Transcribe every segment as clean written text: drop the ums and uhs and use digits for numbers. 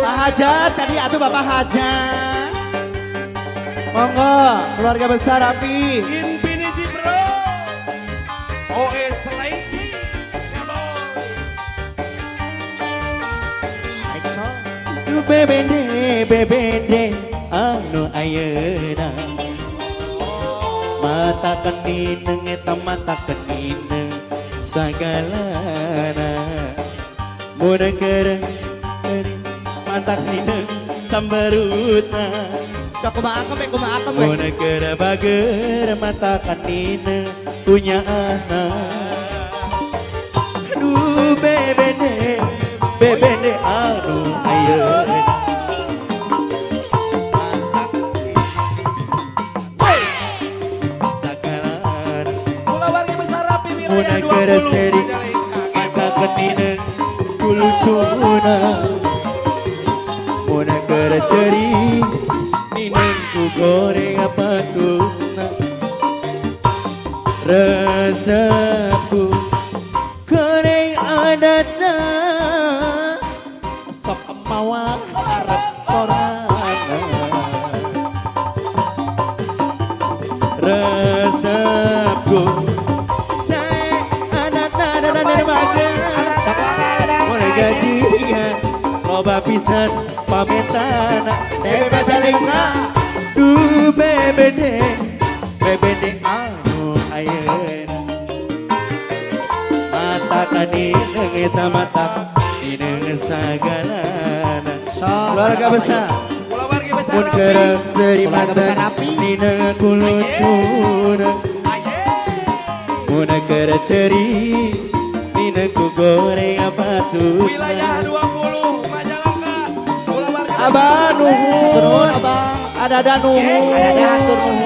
Pak Hajat tadi atuh Bapak Hajat. Monggo keluarga besar Rapi. Infinity Bro. OS lagi. Bebende anu ayeuna mata kenineng eta mata kenineng sagalana mudah keur mata kenineng sambarutna sok kumaha we mudah keur bager mata kenineng punya anak aduh bebende anu ayeuna Muna kereseri mata kenineng kulucuna Muna kereceri nineng ku goreng patutna resepku goreng adatna sok mawak arep sorana resepku gajian loba pisan pamentana teh bajalingna duh bebede anu ayeuna mata kanineng eta mata dineng sagalana keluarga besar mun keur seri mata dineng kulucuna mun keur ceri ku goreng apa tuh wilayah 20 Majalengka Abah nuhun ada nuhun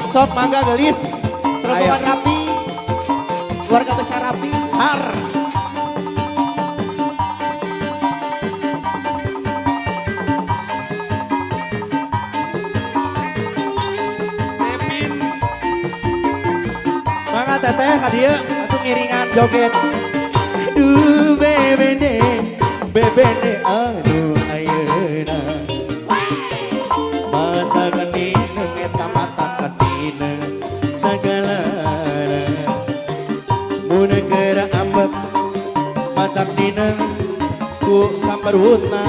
sok mangga gelis Serobongan Rapi keluarga besar Rapi har mangga teteh hadiah atuh ngiringan joget aduh bebende anu ayeuna mata kenineng eta mata kenineng sagalana mun keur ambek mata kenineng ku sambarutna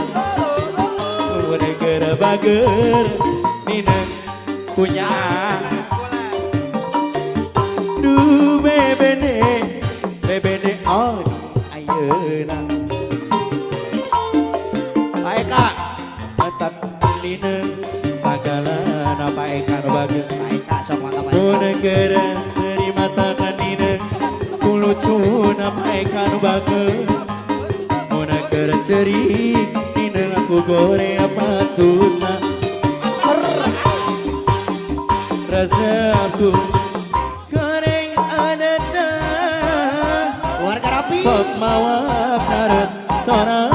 mun keur bager nineng punya duh bebende anu ayeuna Pak Eka mata kenineng sagalana Pak Eka nu bageus Pak Eka sok mantap mun keur seri mata kenineng kulucuna Pak Eka nu bageus mun keur ceri nineng aku goreng patutna resepku goreng adatna keluarga Rapi sok mawa karep sorang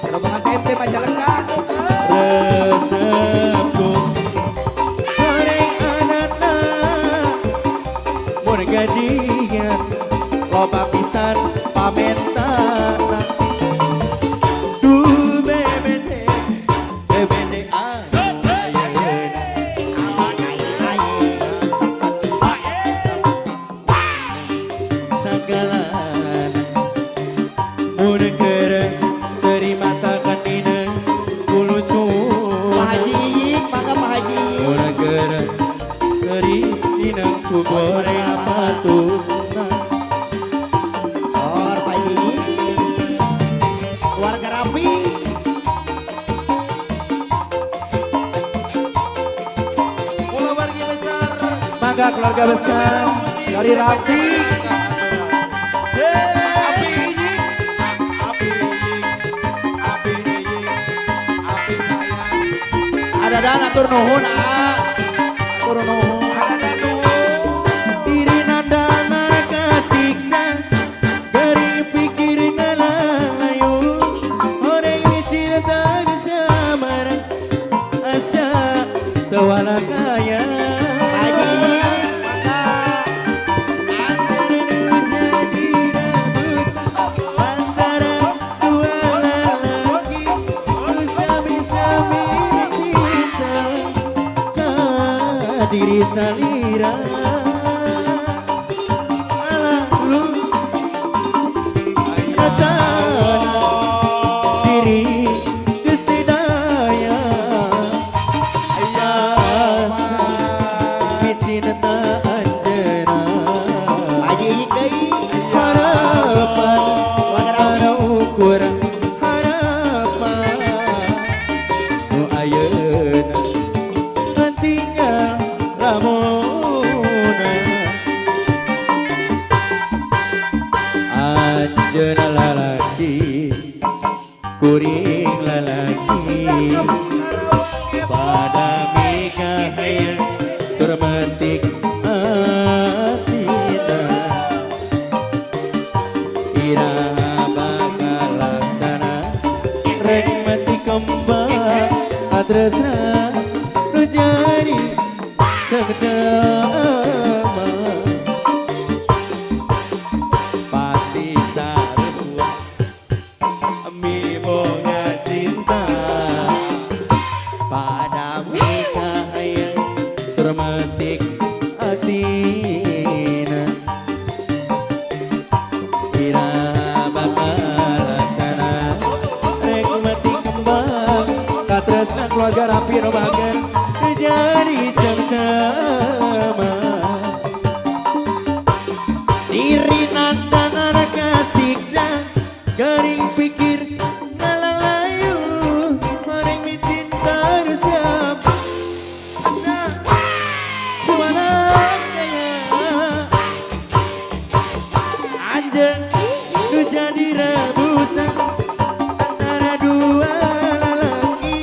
Serobongan TMP Majalengka resepku goreng adatna mun gajian loba pisan pamentana duh bebende anu ayeuna sagalana mun keur seri mata kenineng kulucuna Pak Haji mangga Pak Haji mun keur seri nineng ku goreng patutna Sor Pak Haji keluarga Rapi keluarga besar mangga keluarga besar dari Rapi ada dan atur nuhun atur nuhun diri nada marga siksa dari pikir ngalayu orang cinta kesabaran asa tewala kaya Haji mangga antara nu jadi buta antara dua lalaki diri salira ala lu rasana diri Gusti daya asa bicinta anjeuna Haji deui harapan ana ukur harapan nu ayeuna tinggal lamuna anjeuna lalaki kuring lalaki pada mikah hayang termetik atina iraha bakal laksana rek mati kembang atresna nu jadi cema pasti sarua mi boga cinta pada mikah hayang termetik atina iraha bakal laksana rek mati kembang katresna keluarga rapi no bager jadi cem-cema diri nandana kasiksa garing pikir ngalang layu maring mi cinta nu siapa asa cuana kaya anjing nu jadi rebutan antara dua lelaki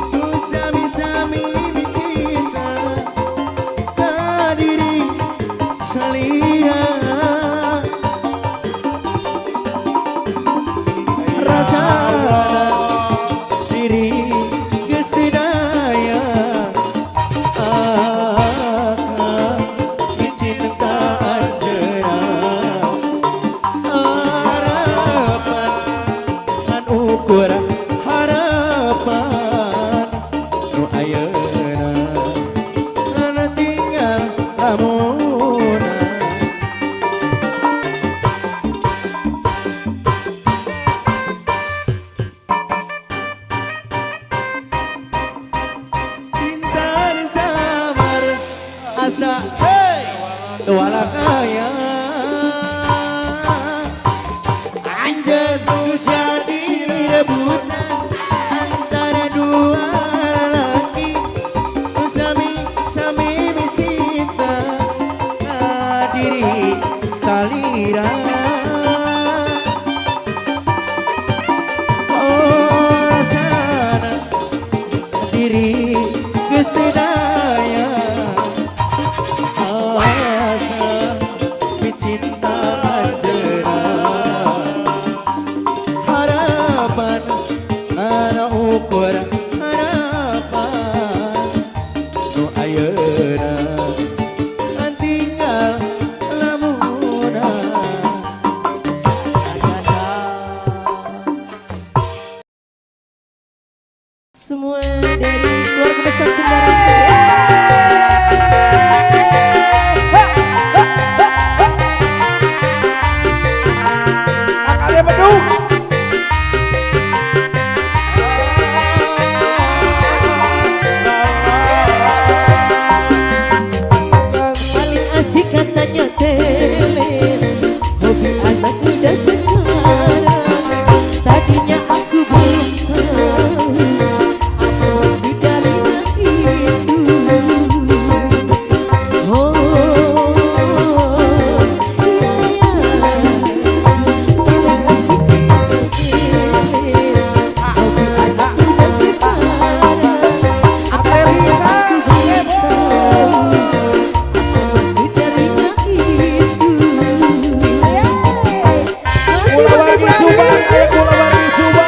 nu sami-sami mi cinta ka diri salira rasana diri Gusti daya akan cinta anjeuna harapan lan ukur harapan nu ayeuna ana tinggal lamuna cinta samar asa hey wala kaya anjeun nu jadi rebutan antara dua lelaki nu sami-sami mencinta ka diri salira oh rasana diri Gusti daya asa bicinta anjeuna harapan ana ukur harapan nu ayeuna tinggal lamuna Semua dari keluarga besar Sumbaran. Kakaknya beduk. Paling asik katanya telen, hobi anak muda sekarang. Tadinya aku belum tahu apa maksud dari itu. Oh, iya, paling asik katanya telen, hobi anak muda sekarang. Tadinya aku belum tahu maksud darinya itu. Kula bagi Subang, ayo kula bagi Subang.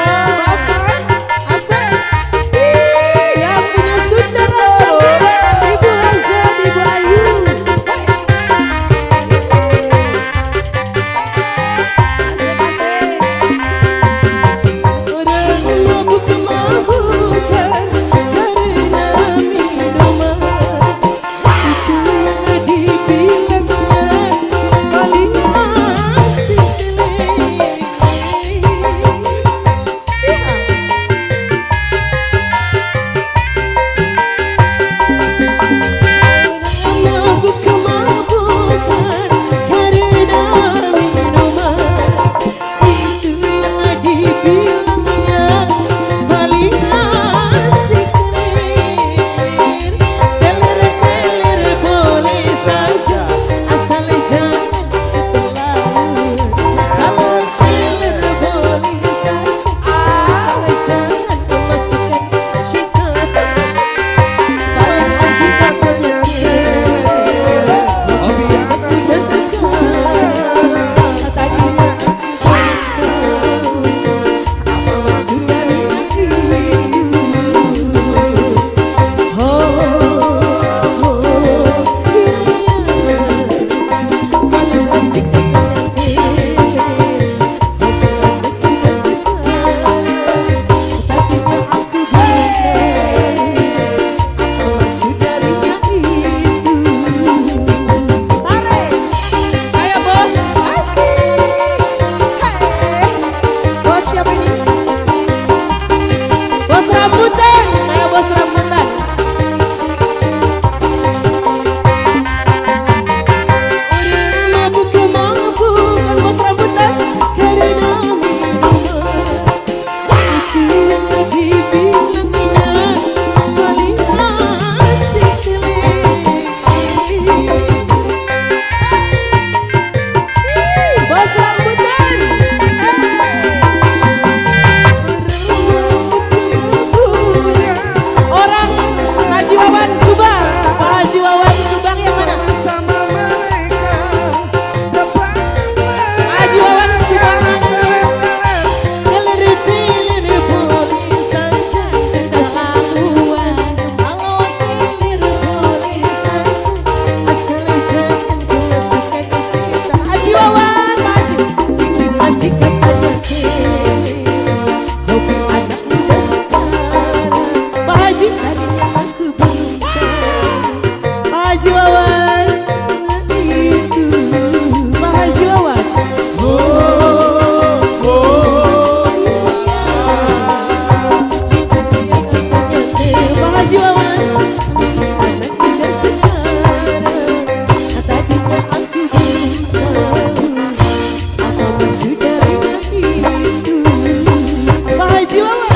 Haji Wawan.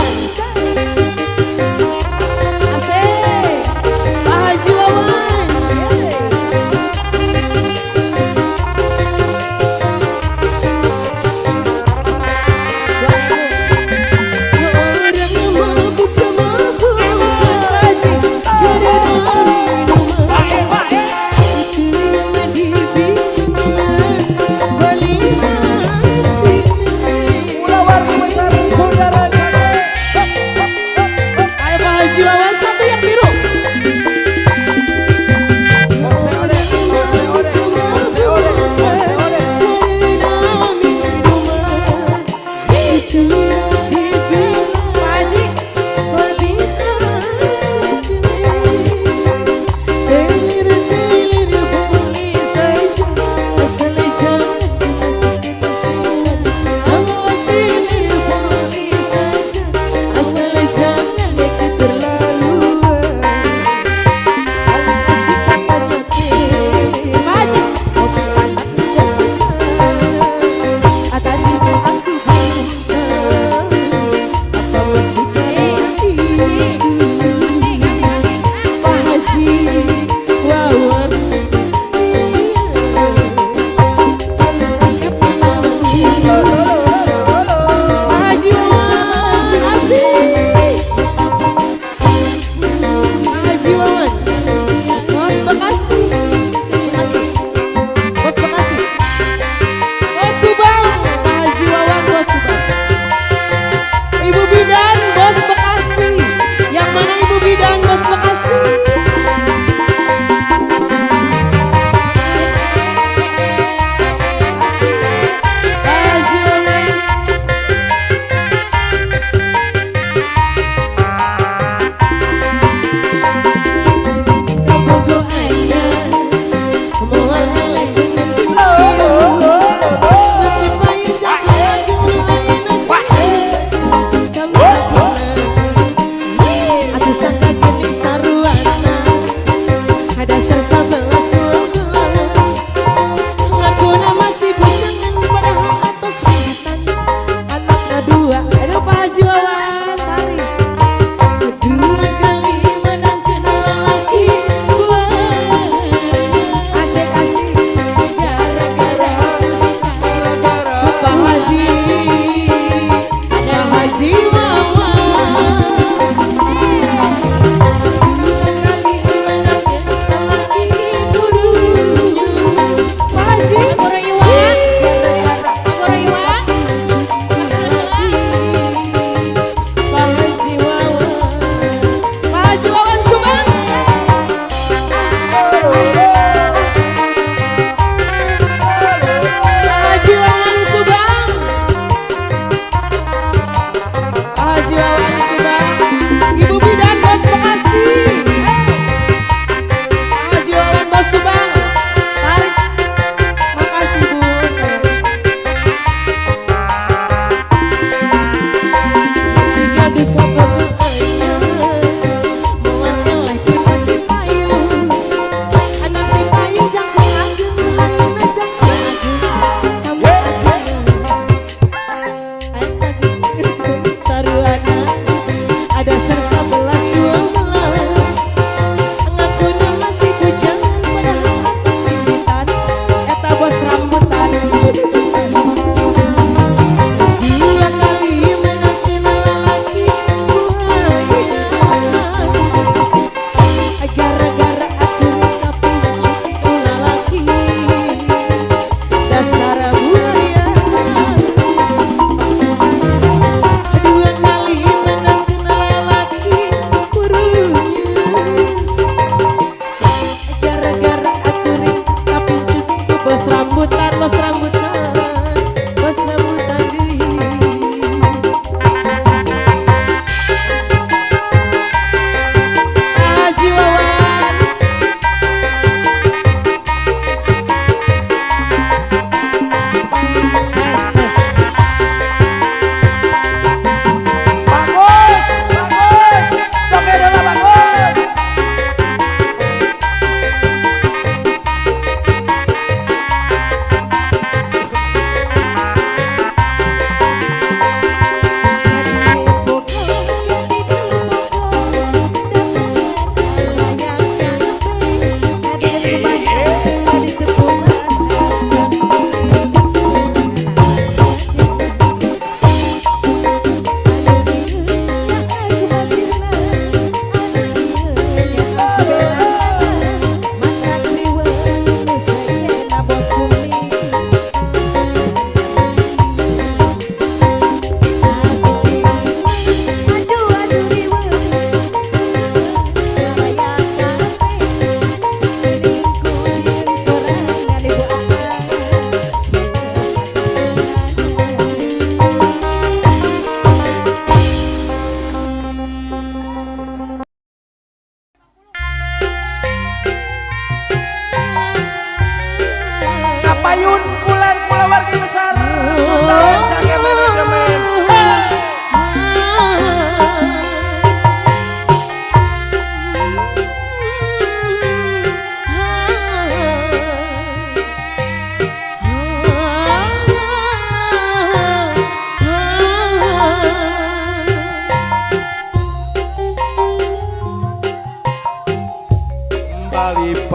Asik. Pak Haji Wawan.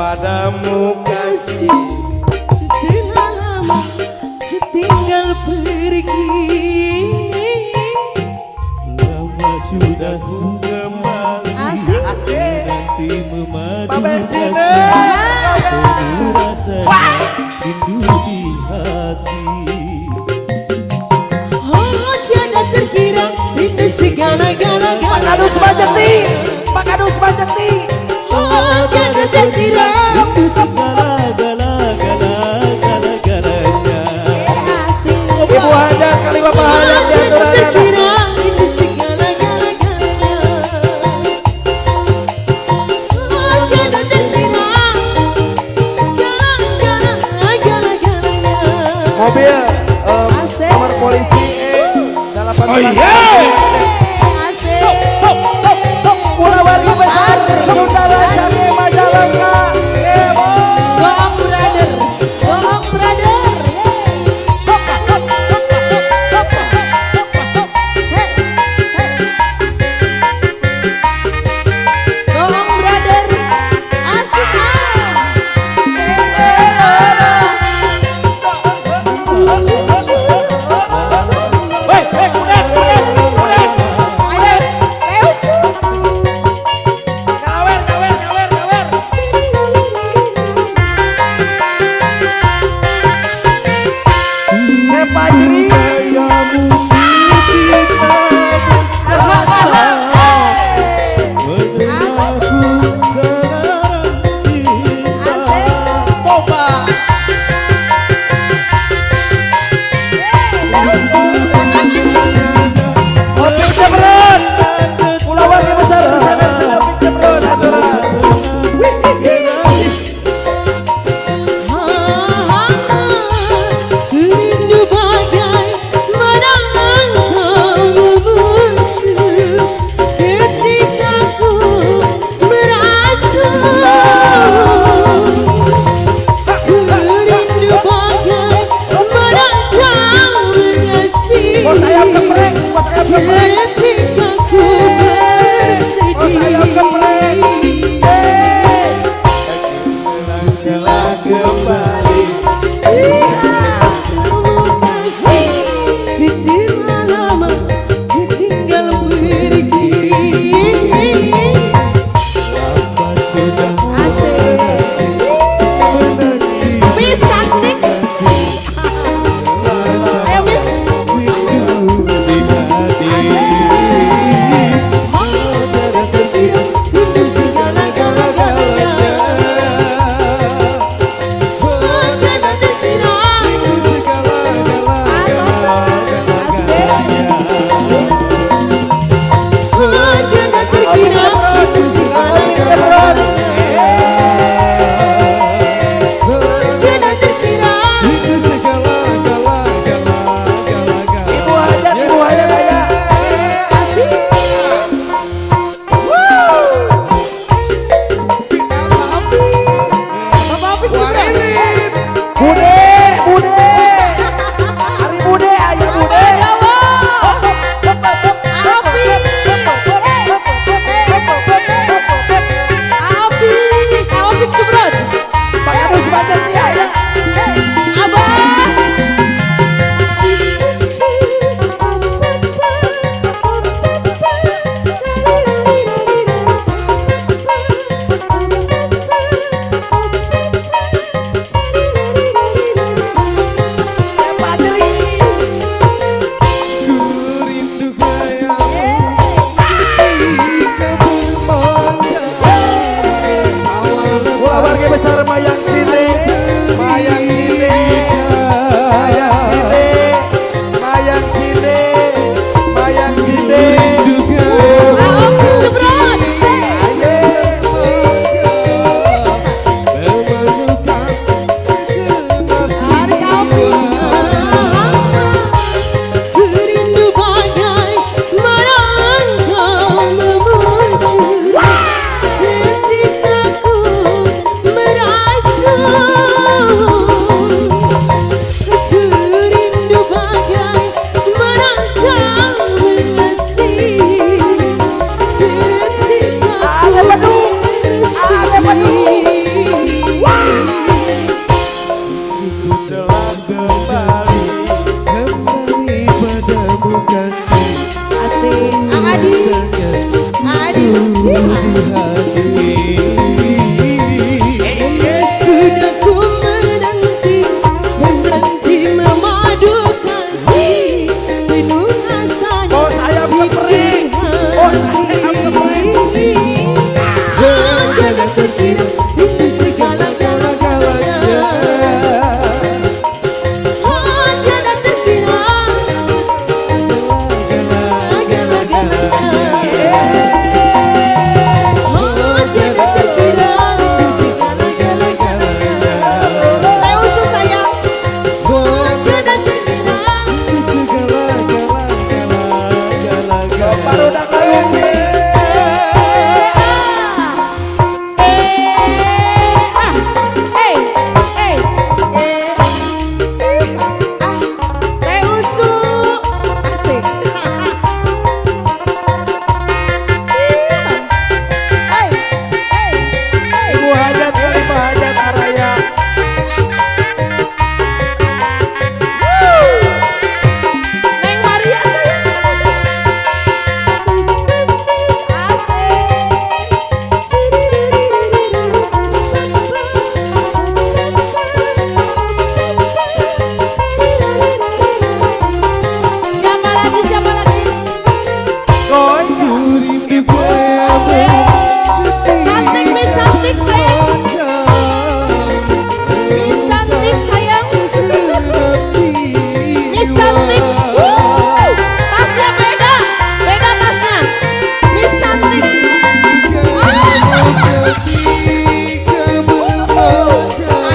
padamu kasih. Setelah lama tinggal pergi, Lama sudah ku kembali asik. nanti memadu Babes kasih Cina. penuh rasanya rindu di hati. Oh tiada terkira rindu segala-gala. Pak Kadus Majeti, Pak Kadus Majeti. Oh tiada terkira. Rindu segala-galanya. Asik. Ibu Hajar kali Bapak Hajar Oh tiada diatur anak. terkira rindu segala-galanya. Oh tiada terkira galanya. Mobil Asik. nomor polisi E18. Oh iya. Asik. Pula warga besar Asik. Saudara Jami Majalengka. Ebo. Goong brother, goong brother. Hey, hey. Goong brother, asik ah. Woi, kudet. Ayo, ayo. Kawer. Adi. Adi. Sudah ku menanti memadu kasih penuh rasanya. Bos ayam kepering. Bos ayam kepering. Jangan terkira itu segala-galanya. Jangan terkira jangan terkira segala-galanya. Teh usus sayang. Jangan terkira Baru dak lalu. teh usus asik. Ibu hajat kali Pak Hajat Araya. Neng Maria sayang. Siapa lagi? Siapa lagi? Cantik, Miss Cantik sayang. Miss Cantik sayang. Miss Cantik. Tasnya beda. Beda tasnya. Miss Cantik.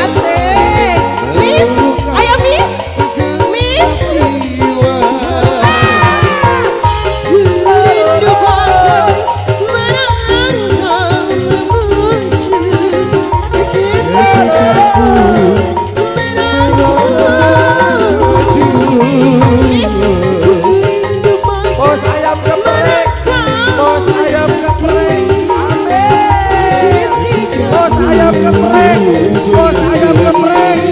Asik. Miss. Ayo Miss. Miss. Rindu bagai menanam Bos ayam kepering. Bos ayam kepering. Amin. Bos ayam kepering. Bos ayam kepering.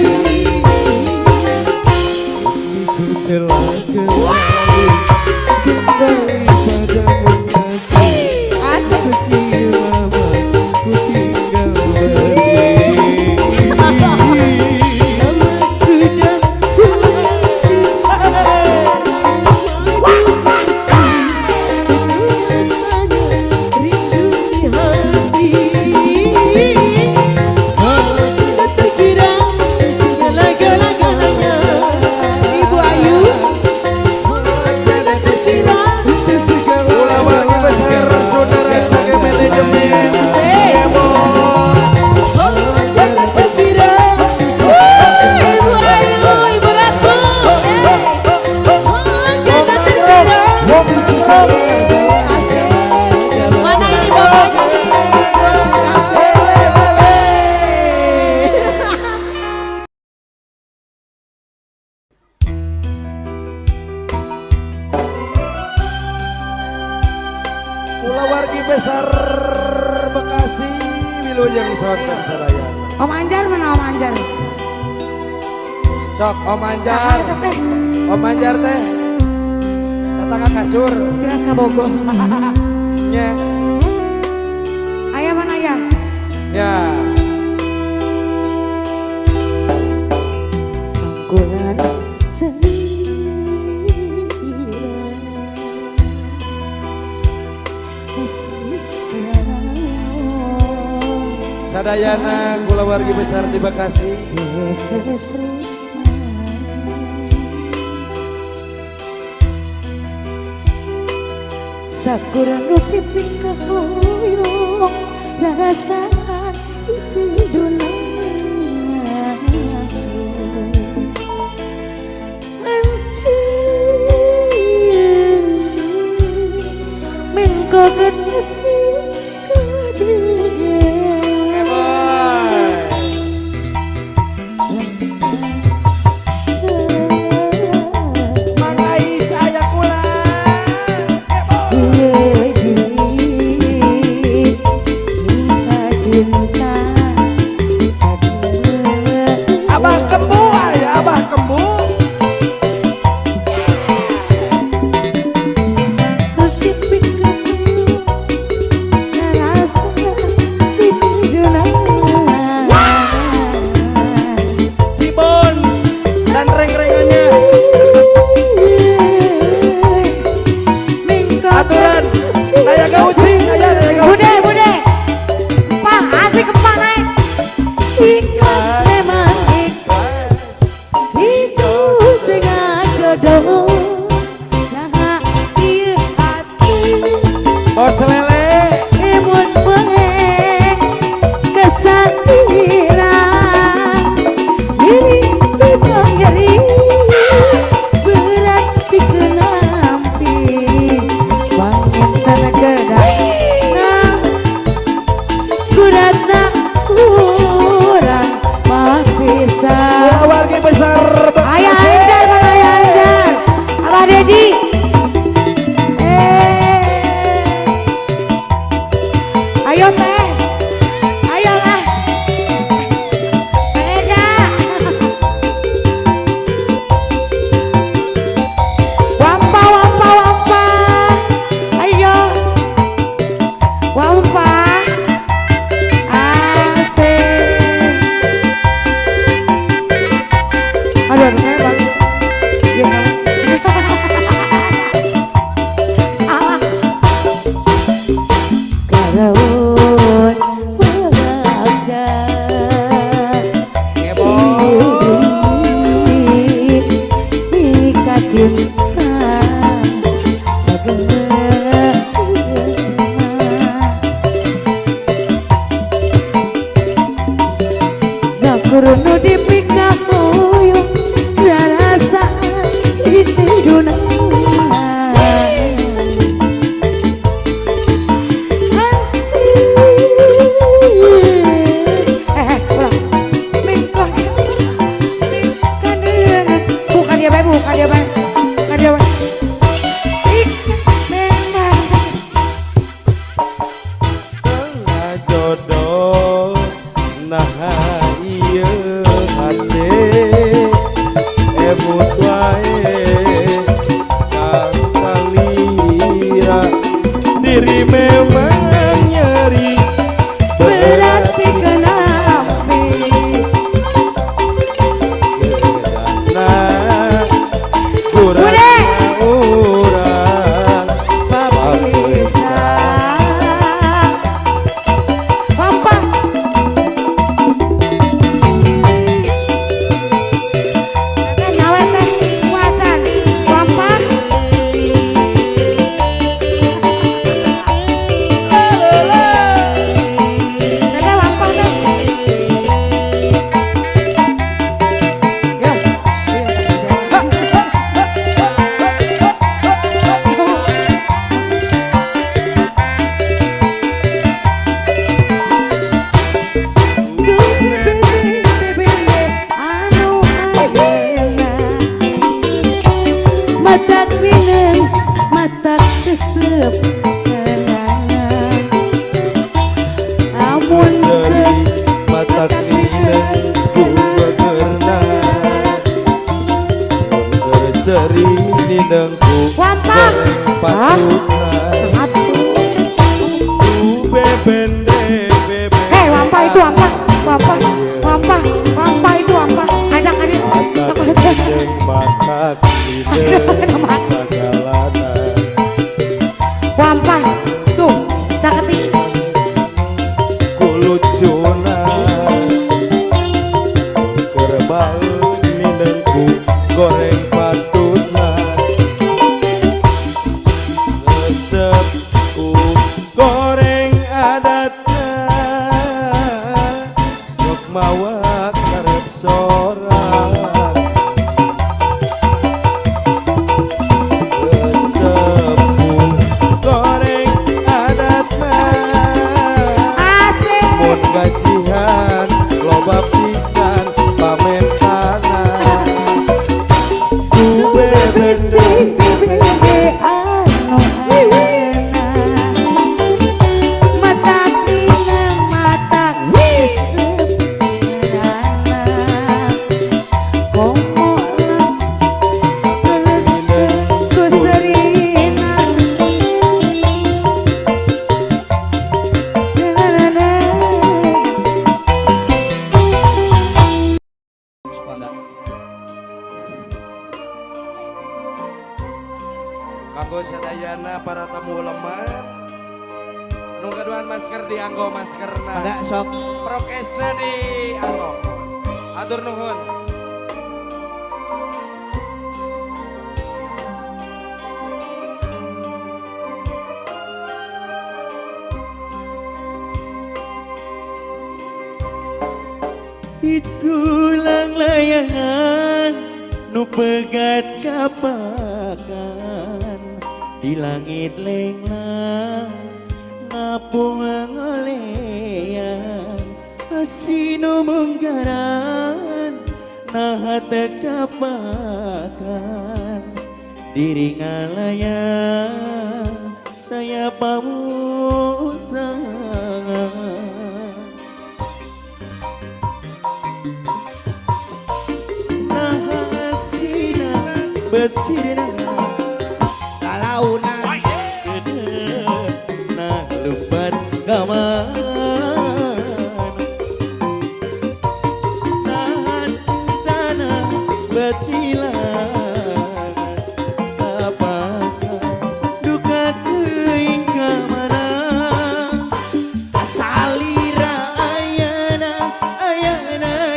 Asik. Lama sudah ku menanti madu kasih penuh rasanya rindu di hati. Jangan terkira segala-galanya. Ibu Ayu. Jangan terkira Ulawagi besar saudara sebagai manajemen. jangan terkira. Ibu Ayu, Ibu Ratu. Jangan terkira. Asik. Mana ini bapaknya? Asik. Ulawagi besar Bekasi Wilujeng Sonten Sadaya. Om Anjar mana Om Anjar? Sok Om Anjar. Saha teh? Om Anjar teh. Tetangga kasur. Tiras kabogoh. Nya. Ayah mana ayah? Ya. Bulan Sadayana kulawargi besar di Bekasi. Sakura nu piping kahoyong rasaan itu dunia mengko ketesi Mangai saya kula. cinta Bos lele. Imut mengeng kesatiran diri dipanggeri berat dikenampi bangun tanah kedai kudat tak kurang mah bisa Warga besar. ayah anjar mana ayah anjar Abah Dedi ayo teh ayolah Eda wampa wampa wampa ayo wampa asik aduh saya bang ya salah Karaun pengajar Ika cinta Sagena Zakurunu dipika huyung Rasa ditiduna bukan dia baik bukan dia baik bukan dia baik memang Tengah jodoh nah ieu hate emut wae kang kalira diri memang nyeri berarti kenapi nah Bude. kurang urang bisa apa nyawa teh wacan apa Dada wampa deh. Yo. Anu ayeuna matak mineng matak kesep kenangan amun Seri mata mineng bunga gerna Seri ninengku Wampa. goreng patutna atuh bebende bebe hei wampa itu wampa wampa wampa wampa itu wampa ngajak aja Matak sok aja mineng matak mineng sagalana wampa tuh caketi kulucuna kerbau minengku goreng patutna resep goreng adatna sok mawa karep sorak resep goreng adatna asik mun gajian loba pisan pamen tanah ku bebende anu ayeuna matak mineng matak kesep kenangan komo ku serinan Kanggo sadayana para tamu ulama anu kaduan masker dianggo maskerna Mangga sok. prokesna dianggo atur nuhun Itulah layangan nu pegat kapakan di langit lenglang ngapung ngolean asino munggaran nah tekapakan diri ngalayan saya pamutan bersirna Talauna gede nah lumpat kaman nah cintana betilan apakah duka teuing ka mana salira ayana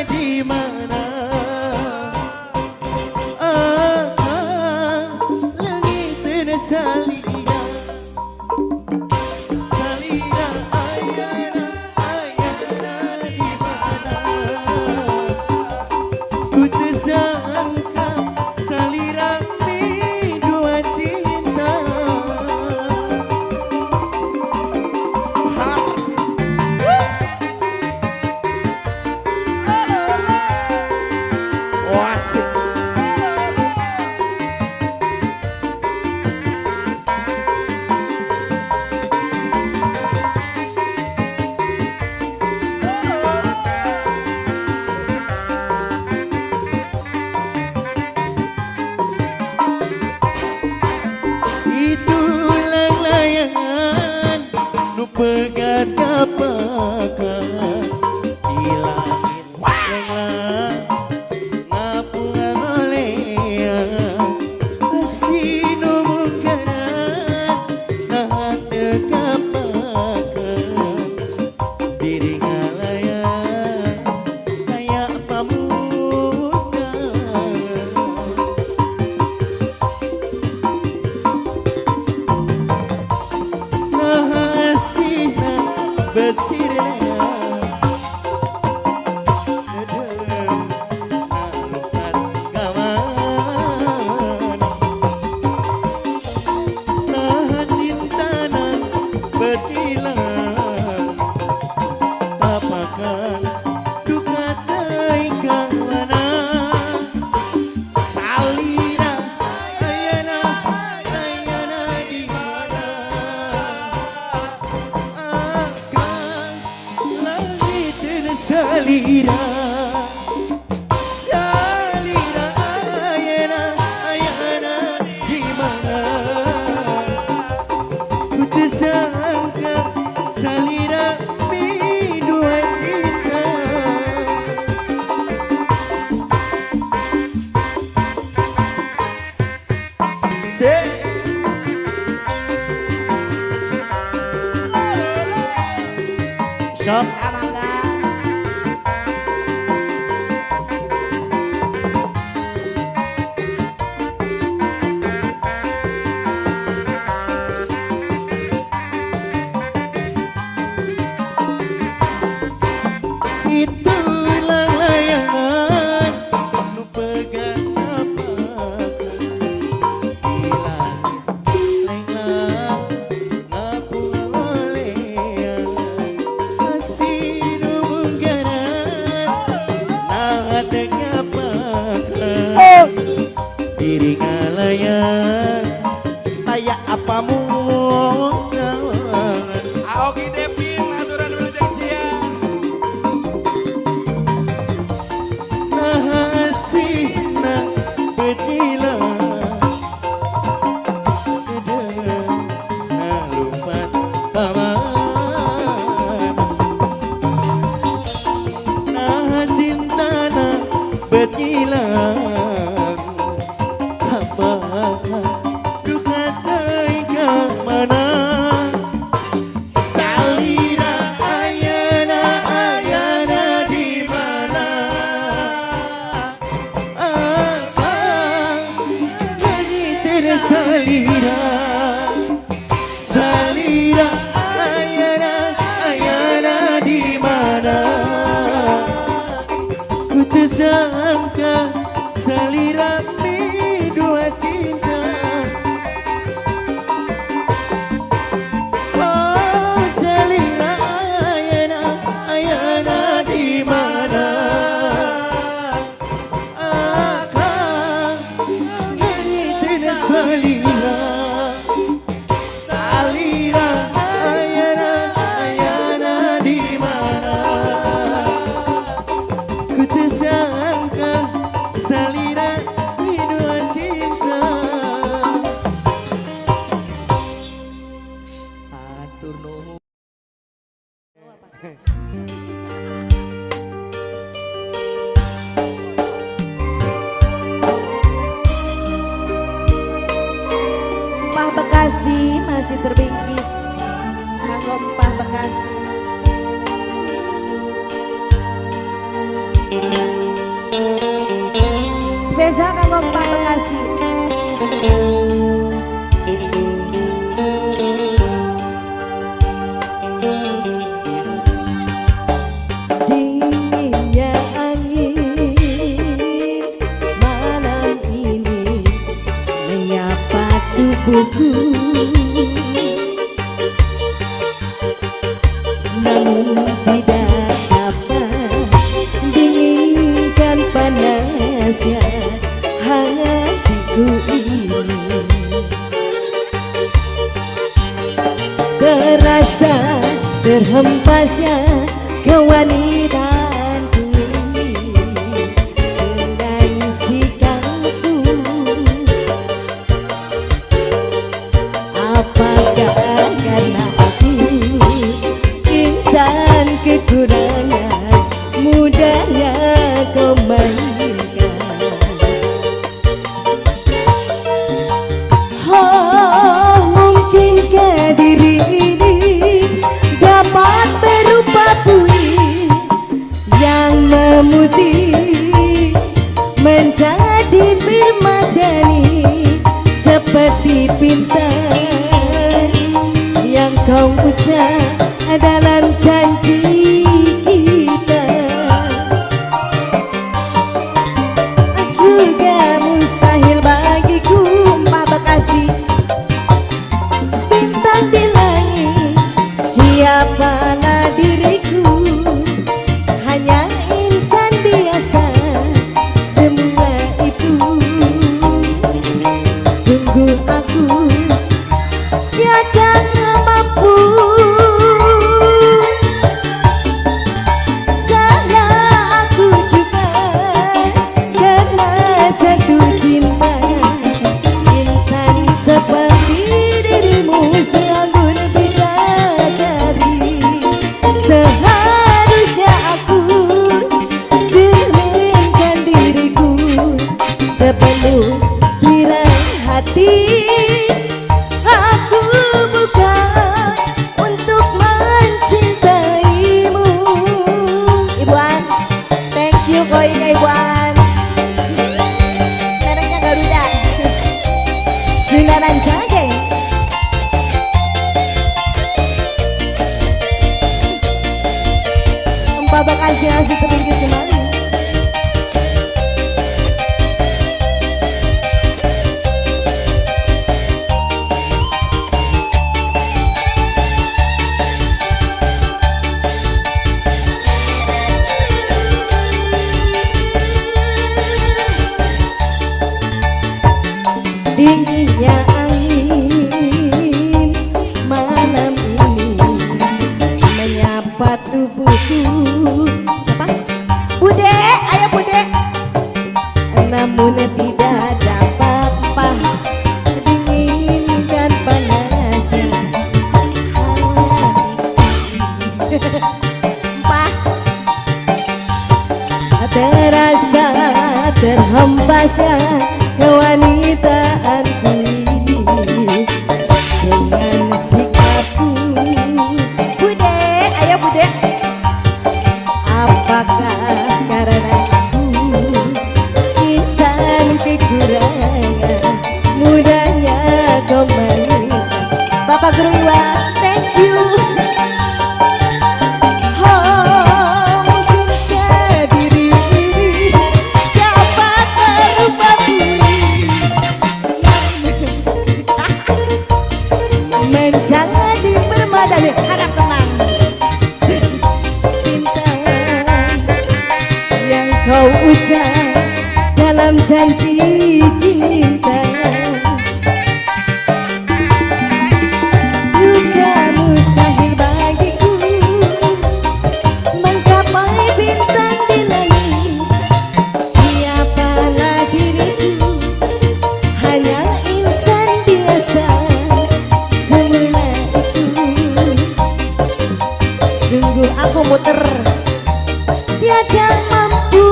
di mana salira salira ayana di mana ku tersangka salira mi dua cinta asik itulah layangan nu pegat kapakan di langit lenglang ngapung ngolean asino mungkaran nah tekapakan diri ngalayan kayak pamutan rahasina bersirna lumpat kawan nah cintana betilan apakah duka teuing ka mana salira ayana di mana akan langit salira salira ayana di mana ku tersangka salira mi dua cinta Sok Amanda itulah layangan nu pegat kapakan di langit lenglang ngapung ngolean asino munggaran nah tekapakan diri ngalayan kayak apa mungkaran Aoki Devin aturan rujak siang rahasina betilan nah lumpat kawan nah cintana betilan apakah duka teuing ka mana salira ayana di mana akan langit salira salira Matur nuwun. Empah Bekasi masih terbingkis. Kanggo Empah Bekasi. Spesial kanggo Empah Bekasi. Dinginnya angin malam ini menyapa tubuhku, namun tidak dapat dinginkan panasnya hatiku ini. Terasa terhempasnya kewanitanku ini dengan sikapku. Apakah karena aku insan kekurangan mudahnya kau mainkan? Oh, mungkinkah diri ini dapat berupa buih yang memutih menjadi bermadani seperti bintang yang kau ucap dalam janji kita. Juga mustahil bagiku Empah Bekasi, bintang di langit, siapalah diriku, hanya insan biasa. Semua itu sungguh aku tiada mampu. Salah aku juga karena jatuh cinta. Insan seperti dirimu seanggun bidadari. Seharusnya aku cerminkan diriku sepenuh bilang hati. Aku bukan untuk mencintaimu. Ibuan, thank you koi Ibuan. Mereknya Garuda. Sunaran Jage. Empah Bekasi masih terbingkis kembali. Dinginnya angin malam ini menyapa tubuhku. Siapa? Bude, ayo Bude. Namun tidak dapat dinginkan panasnya hati. Empah terasa terhempasnya kewanitaanku ini dengan sikapku. Bude, ayo Bude. Apakah karena aku insan kekurangan mudahnya kau mainkan? Bapak Guru Iwa, thank you. Oh, mungkinkah diri ini dapat berubah buih menjadi bermadani. Harap tenang. Bintang yang kau ucap dalam janji cinta. Juga mustahil bagiku menggapai bintang di langit. Siapalah diriku, hanya insan biasa. Semula itu muter tiada mampu.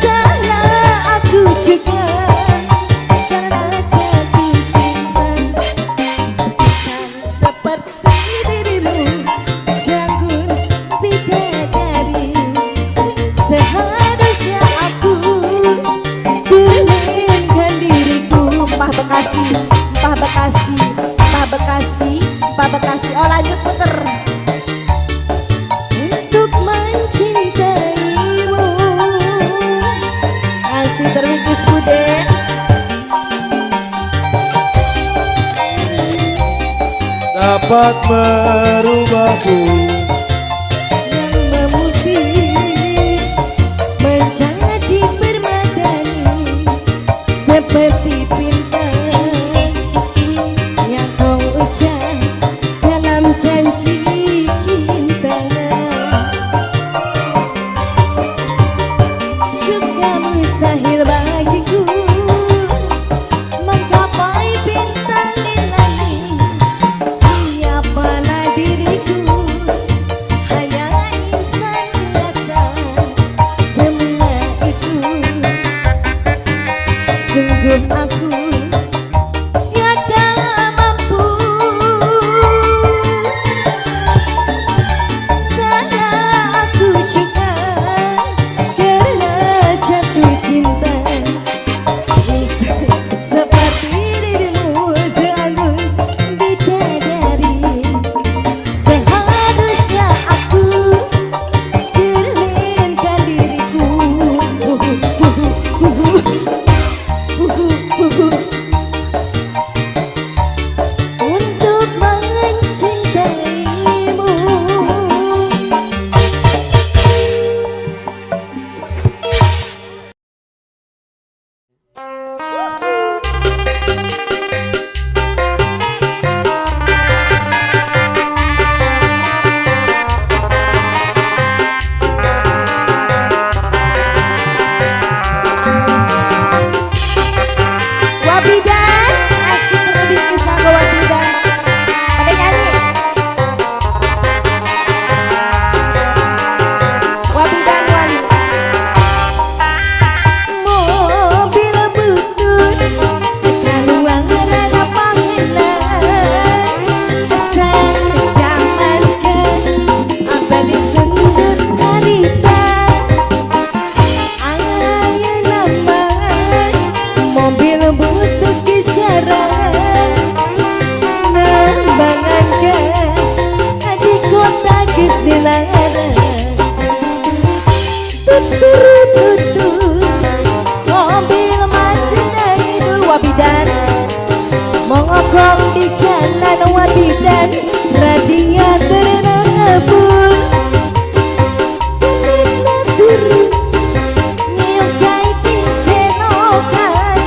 Salah aku juga karena jatuh cinta. Seperti dirimu seanggun bidadari. Seharusnya aku cerminkan diriku. Mpah Bekasi, Mpah Bekasi, Mpah Bekasi, Mpah Bekasi. Oh lanjut puter. Untuk mencintaimu. Kasih terwikis bude. Dapat merubahku Yang memutih menjadi permadani seperti bintang yang kau ucap dalam janji cinta. Juga mustahil bagiku menggapai bintang di langit. Siapalah diriku, hanya insan biasa. Semua itu sungguh aku tiada mampu. Salah aku juga karena jatuh cinta. Seperti dirimu seanggun bidadari. Seharusnya aku cerminkan diriku. Untuk mencintaimu. Wabidan, asik terbingkis lagu Wabidan. Pada nyanyi. Wabidan wali. Mobil butut keluang rada pangelan. Sang jamankan apa di sundut harita. Angaya nama mobil butut kis jaran. Nembangankan di kota kis dilarang. Tutur mobil macet ngidul Wabidan. Mongokong di jalan Wabidan. Radiator ngebul. Kenina turun ngilcai di senokan.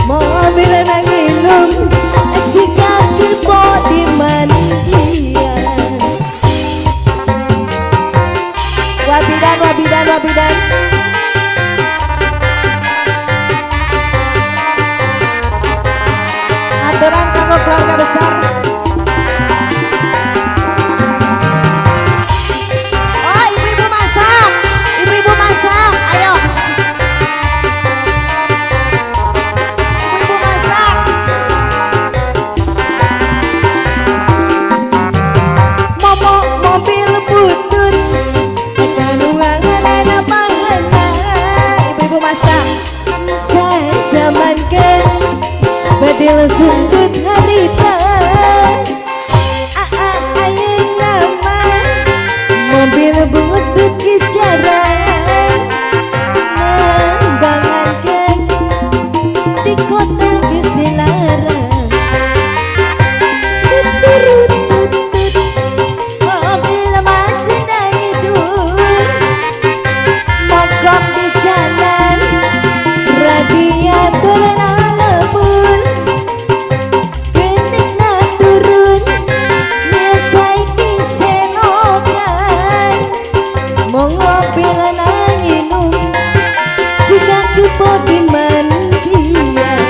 Mobil nanginum jika kepo di mandian. Wabidan, Wabidan, Wabidan. Aturan kanggo keluarga besar. Oh ibu-ibu masak, ibu-ibu masak, ayo. Ibu-ibu masak. Mobil butut akan uangan ada panganan. Ibu-ibu masak. Saya zaman ke badil sundut harita. Ayah nama mobil butut kis jaran. Nembangankan di kota kis dilarang. Tutut mobil macet ngidul. Mogok di jalan. Radiator ngebul. Kenina turun ngilcai di senokan. Mobil nanginum jika kepo di mandian.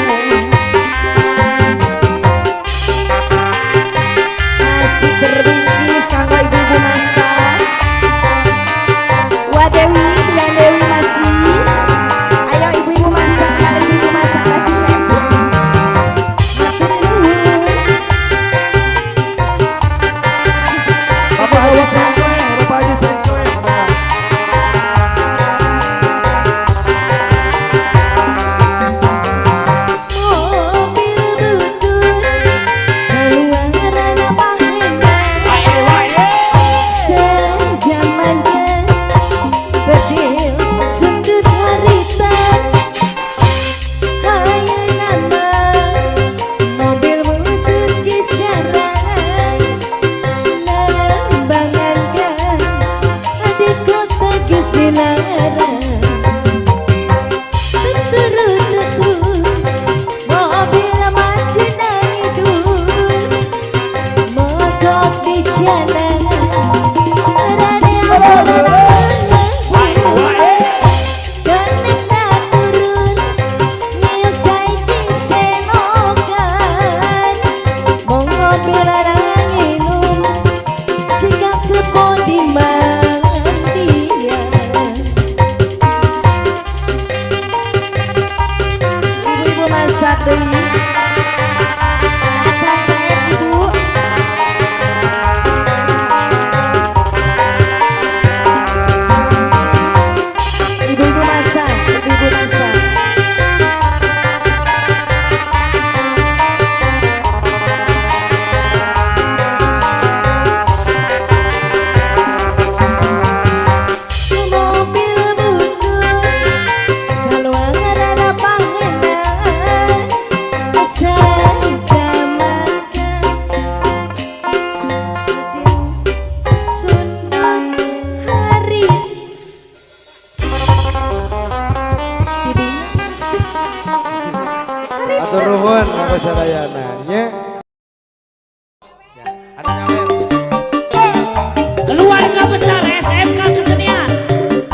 Acara saya Ibu. Ibu-ibu masak, ibu-ibu masak. Mobil butut, kalau ngarana panganan, saja makan. Sundut hari. Bibi. Atur nuhun kanggo sadayana nya. Ya, anu nyawer. Keluarga besar SMK Kesenian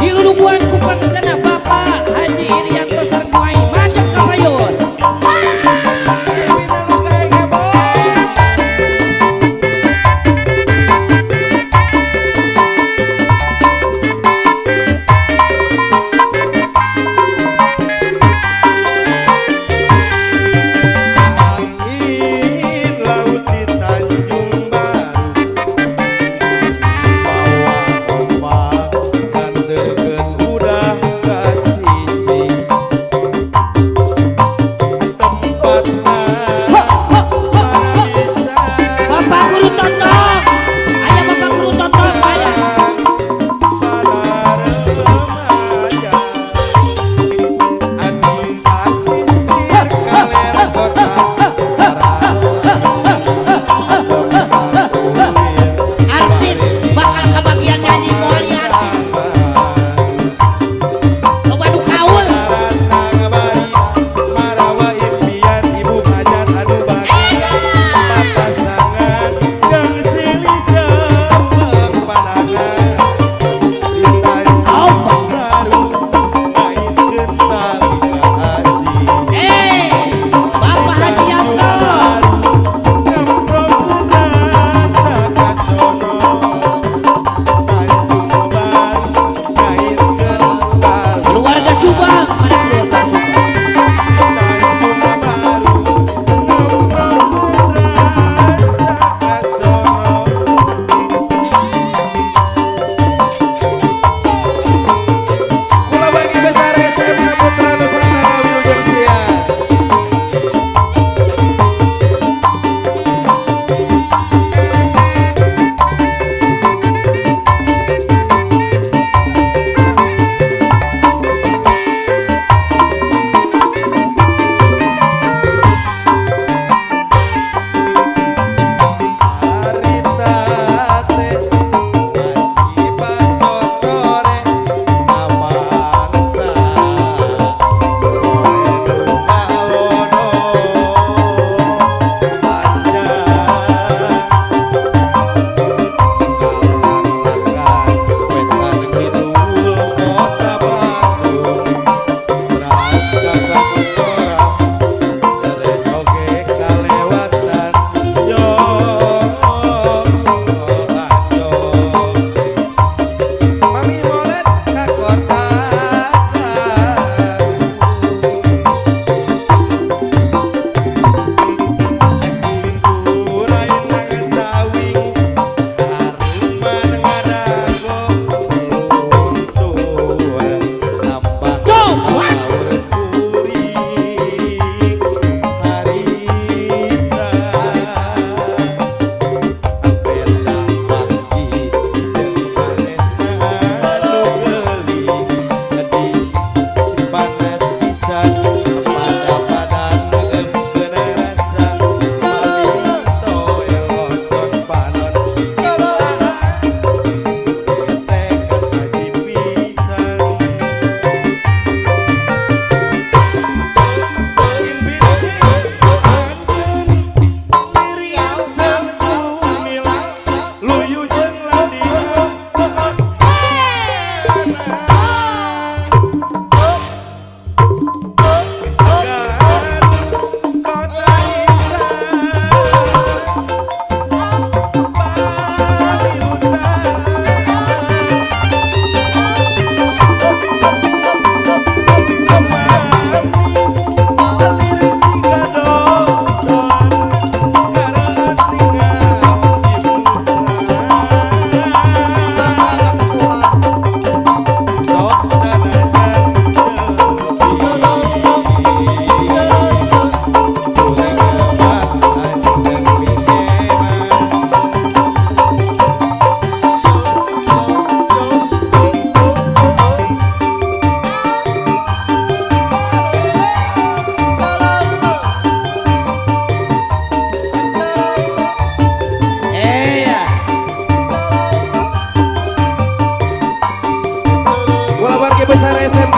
dilulubuan ku pengesana Bapak Haji Irianto Sarmuai Majak Kapayun.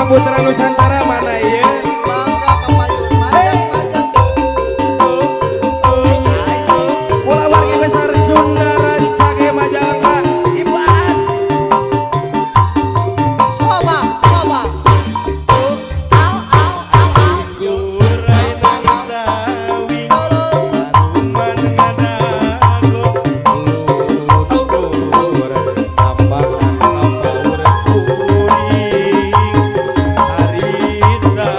Putra Nusantara mana ya? Bangga Kapayun, majang-majang. Ulah warga besar Sunda Rancage Majalengka Iban. Coba, coba. Au, au, au, au. Kurai nang dawi Aruman ngadago Ludur Kapaur kuring Harita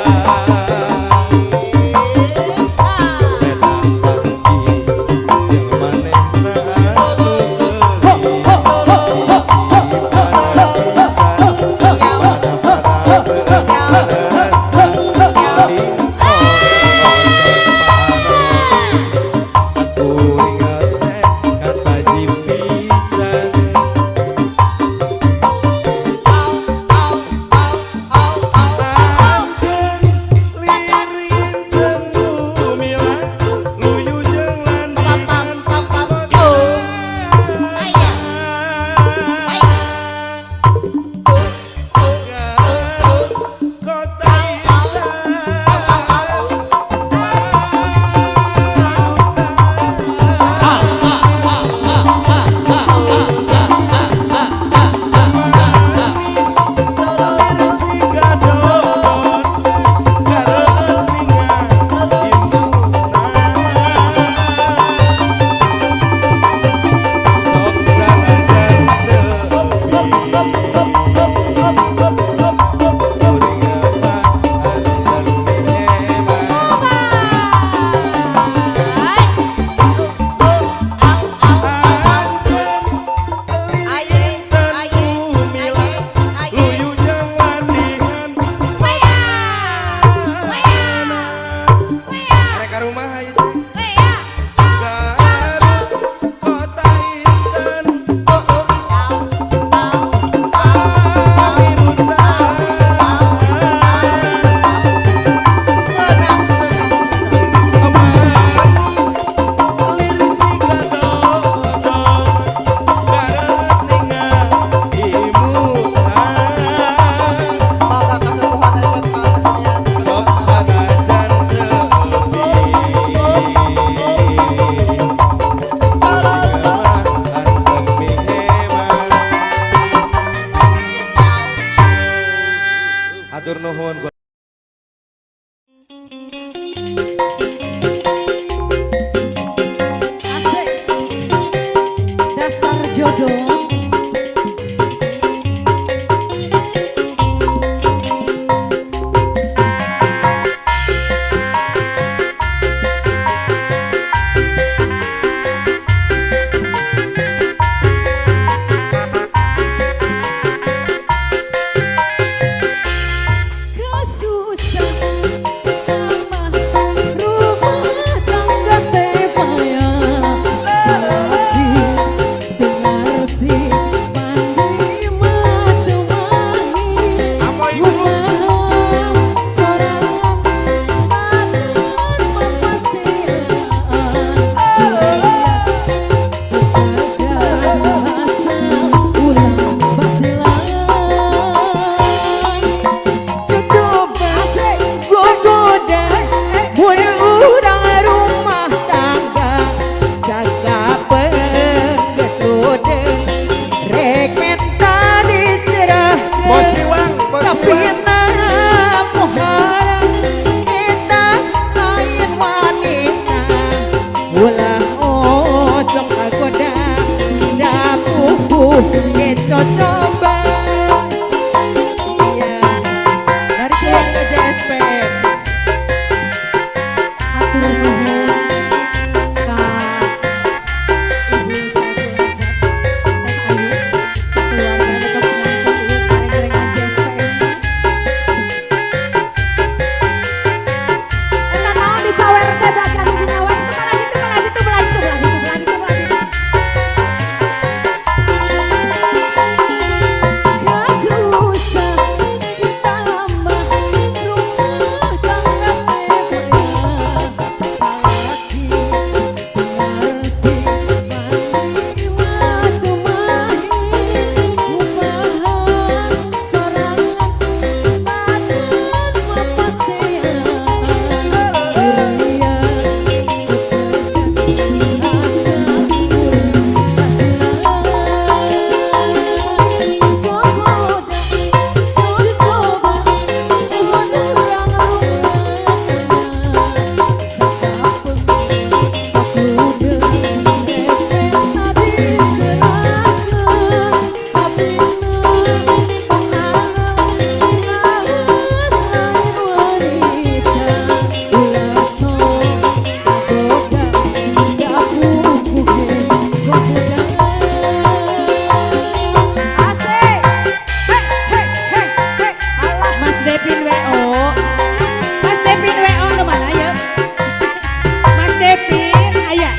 Devin, ayah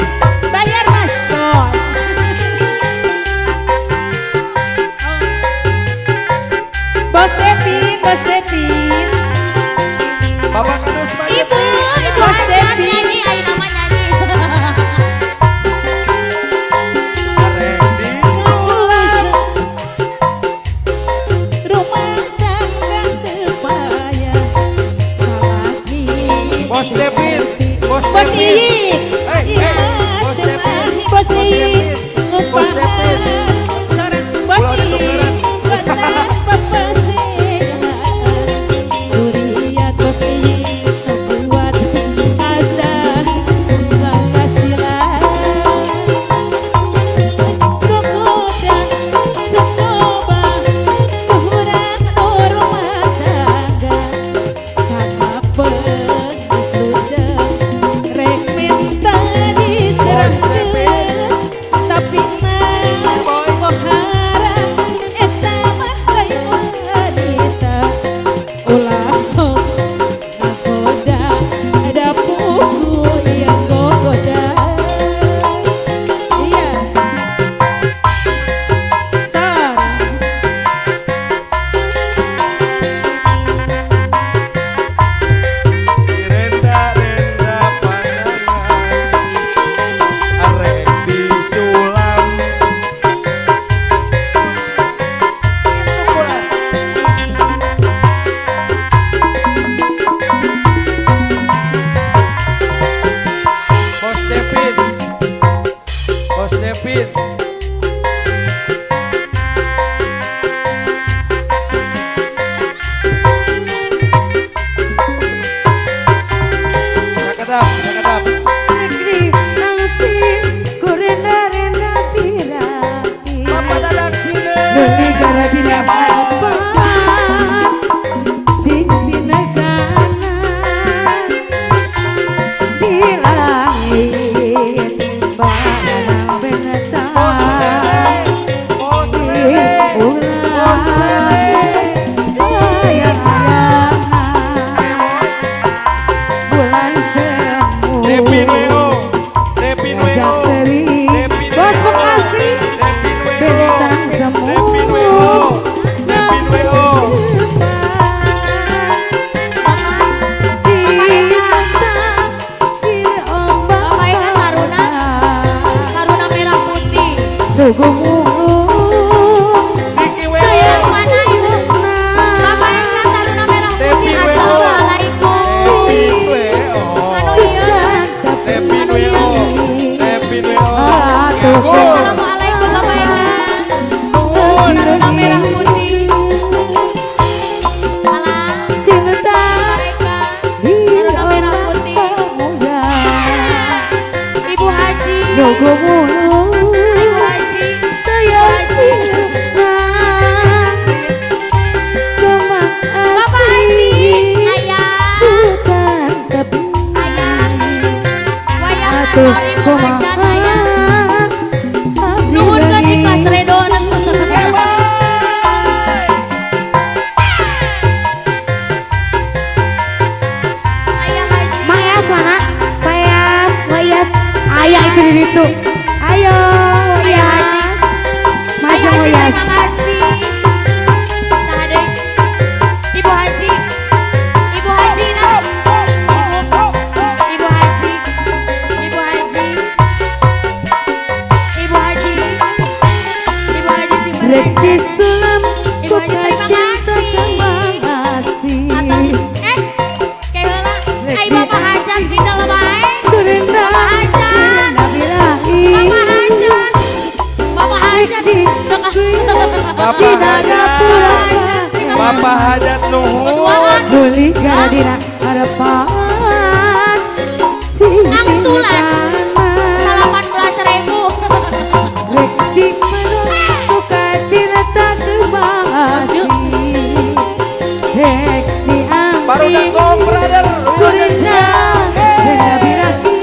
bayar mas bos. Bos Devin, Bos Devin. Bapak Kadus banyak. Ibu Bos hajat Devi. nyanyi, ayo nama nyanyi. Ready. Rumah tangga terbayar salah nih. Bos Devin. Bos Bos Devin. Iyik. Bos Devin. Bos Iyik. Bos Devin. Seorang Bos Pulau ada Iyik. tukeran. Durian Bos Iyik membuat asa penghasilan. Gogoda coba ukuran rumah tangga sama sudah rek minta diserahkeun tapi pohara eta mah lain wanita ulah sok ngagoda ada buku yang gogoda iya sarang Renda pandangan. Arek disulam. Bos Devin. Bos Devin. Cakadap, cakadap. Negeri angpin ku renda-renda pirati. Bapak Dadang Cina. Luli gara dina apa sing tinegana di langit barang beneta Bos Lele. Bos Lele. bulan semu Devin WO. Devin ngajak WO. seri Devin Bos WO. Bekasi Devin WO. bentang semu Devin WO. Devin WO. Bapak Ikan Taruna, Taruna merah putih. Diki WO. Ibu mana ibu? Bapak Ikan Taruna merah putih. Devi WO. Assalamualaikum. Devin WO. Anu iya. Devin WO. Devin WO. Assalamualaikum Bapak Ikan. Taruna merah putih. Alah, cinta Bapak Ikan. Taruna merah putih. Ibu Haji. Dogo mulu Ibu Haji. Saya Haji. kemang Bapak Haji. Ayah. hujan tepi Ayah. Wayang Atuh nasor Ibu Hajan ayah. abdi Nuhun ke lagi. ikhlas redon. Ayah Haji. Mayas mana? Mayas, Mayas. Ayah itu di situ. Ayo, Ayah Haji. Mayas. Maju Ayah Haji Mayas. terima kasih. Sahadeng. Ibu Haji. Ibu Haji nah. Ibu Haji. Ibu Haji. Ibu Haji. Ibu Haji Simbareng. Reki sulam, Ibu Haji, buka terima cinta kasih. kemangasi. Atas kayak heula. Ai Bapak Hajat bina lebae. Kurinda, Bapak Hajat. kurinda birahi. Bapak Hajat. Bapak Hajat. Bapak Tidak Hajat. pura Bapak Hajat nuhun. Berduaan. Beli gadina harapan si Angsulan. tinggalan. 18.000. Rek di mana buka cinta kemangasi. Rek di Baru angin datang brother. kurinda benda birahi.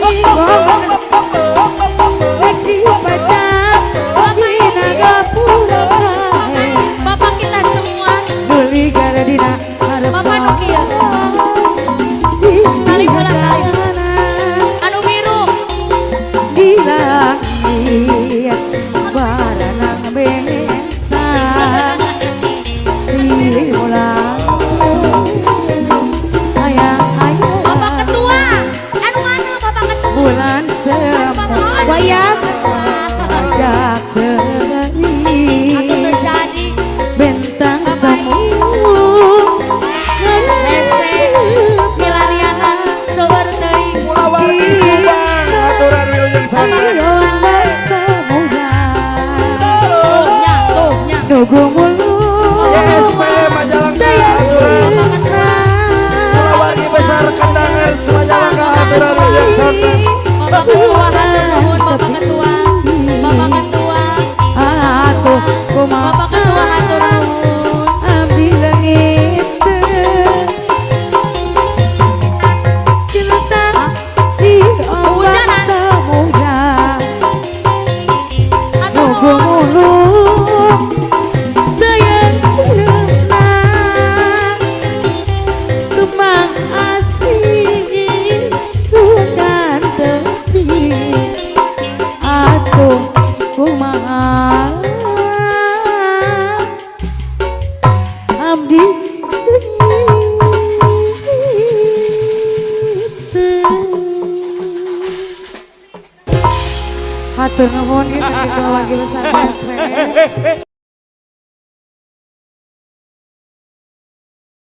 Rek di pajak di naga pura. Bapak kita semua. Beli gadina harapan Bapak Nukia. si Bapak Ketua, hatur nuhun Bapak Ketua. Bapak Ketua. Atuh kumaha Bapak Ketua hatur nuhun. abdi leungit cinta di ombak Hujanan. samudra Hatur nugu nuhun. muluk dayang leumna kembang asih hujan tepi atuh kumaha abdi hatur nuhun gitu lagi besar